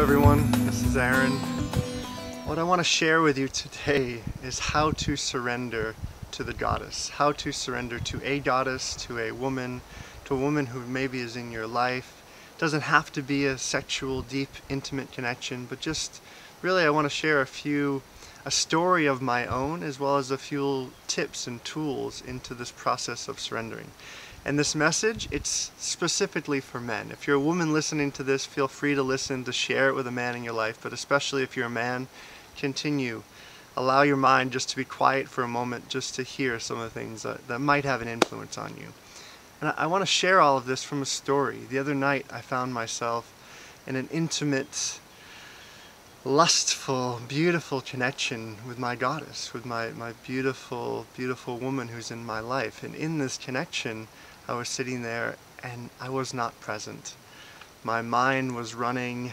everyone, this is Aaron. What I want to share with you today is how to surrender to the goddess. How to surrender to a goddess, to a woman who maybe is in your life. It doesn't have to be a sexual, deep, intimate connection, but just really I want to share a story of my own, as well as a few tips and tools into this process of surrendering. And this message, it's specifically for men. If you're a woman listening to this, feel free to listen, to share it with a man in your life. But especially if you're a man, continue. Allow your mind just to be quiet for a moment, just to hear some of the things that might have an influence on you. And I want to share all of this from a story. The other night, I found myself in an intimate, lustful, beautiful connection with my goddess, with my beautiful, beautiful woman who's in my life. And in this connection, I was sitting there and I was not present. My mind was running,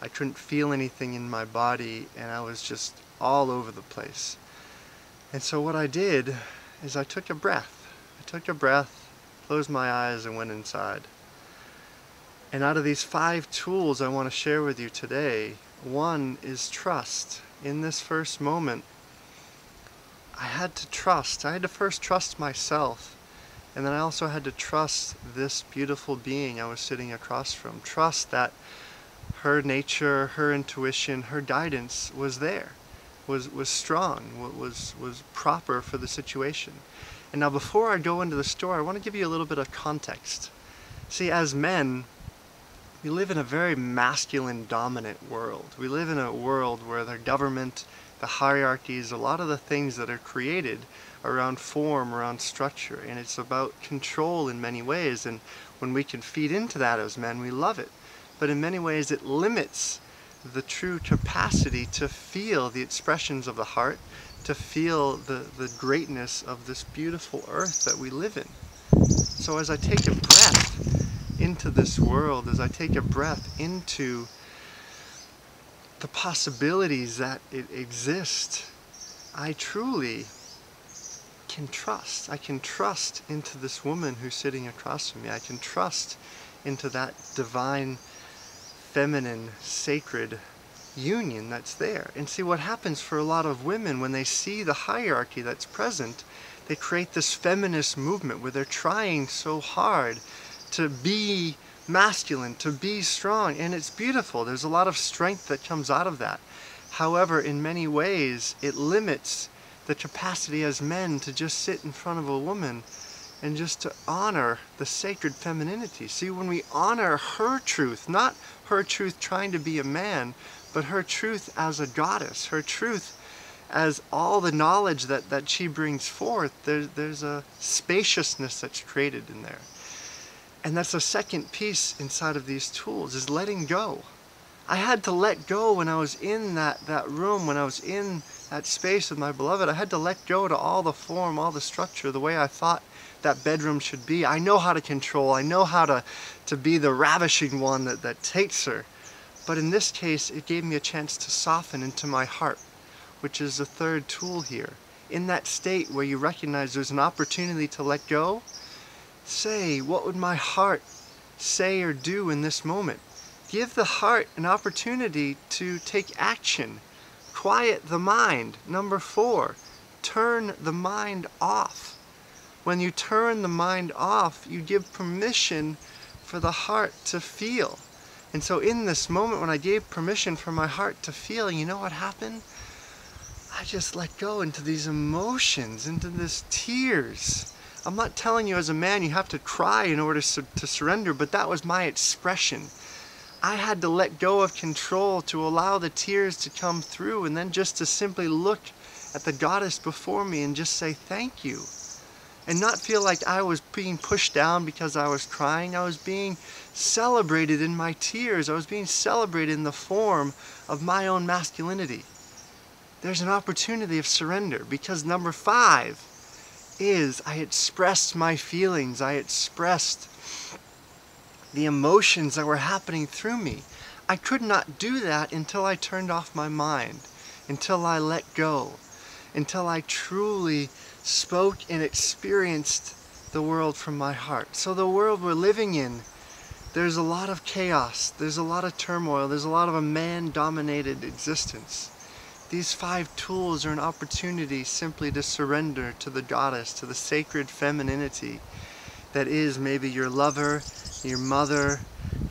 I couldn't feel anything in my body, and I was just all over the place. And so what I did is I took a breath. Closed my eyes and went inside. And out of these 5 tools I want to share with you today, one is trust. In this first moment, I had to first trust myself. And then I also had to trust this beautiful being I was sitting across from. Trust that her nature, her intuition, her guidance was there, was strong, was proper for the situation. And now before I go into the story, I want to give you a little bit of context. See, as men, we live in a very masculine dominant world. We live in a world where the government, the hierarchies, a lot of the things that are created around form, around structure, and it's about control in many ways. And when we can feed into that as men, we love it. But in many ways it limits the true capacity to feel the expressions of the heart, to feel the greatness of this beautiful earth that we live in. So as I take a breath into this world, as I take a breath into the possibilities that exist, I truly can trust. I can trust into this woman who's sitting across from me. I can trust into that divine, feminine, sacred union that's there. And see, what happens for a lot of women when they see the hierarchy that's present, they create this feminist movement where they're trying so hard to be masculine, to be strong, and it's beautiful. There's a lot of strength that comes out of that. However, in many ways, it limits the capacity as men to just sit in front of a woman and just to honor the sacred femininity. See, when we honor her truth, not her truth trying to be a man, but her truth as a goddess, her truth as all the knowledge that she brings forth, there's a spaciousness that's created in there. And that's the second piece inside of these tools, is letting go. I had to let go when I was in that room, when I was in that space with my beloved. I had to let go to all the form, all the structure, the way I thought that bedroom should be. I know how to control. I know how to be the ravishing one that takes her. But in this case, it gave me a chance to soften into my heart, which is the third tool here. In that state where you recognize there's an opportunity to let go, say, what would my heart say or do in this moment? Give the heart an opportunity to take action. Quiet the mind. Number 4, turn the mind off. When you turn the mind off, you give permission for the heart to feel. And so in this moment, when I gave permission for my heart to feel, you know what happened? I just let go into these emotions, into these tears. I'm not telling you as a man you have to cry in order to surrender, but that was my expression. I had to let go of control to allow the tears to come through, and then just to simply look at the goddess before me and just say thank you. And not feel like I was being pushed down because I was crying. I was being celebrated in my tears. I was being celebrated in the form of my own masculinity. There's an opportunity of surrender, because number 5 is I expressed my feelings. I expressed the emotions that were happening through me. I could not do that until I turned off my mind, until I let go, until I truly spoke and experienced the world from my heart. So the world we're living in There's a lot of chaos, there's a lot of turmoil, there's a lot of a man-dominated existence. These 5 tools are an opportunity simply to surrender to the goddess, to the sacred femininity that is maybe your lover, your mother,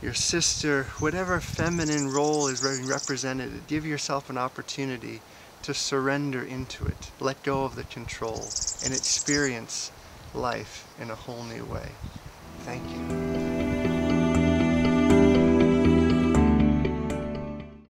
your sister, whatever feminine role is represented. Give yourself an opportunity to surrender into it, let go of the control, and experience life in a whole new way. Thank you.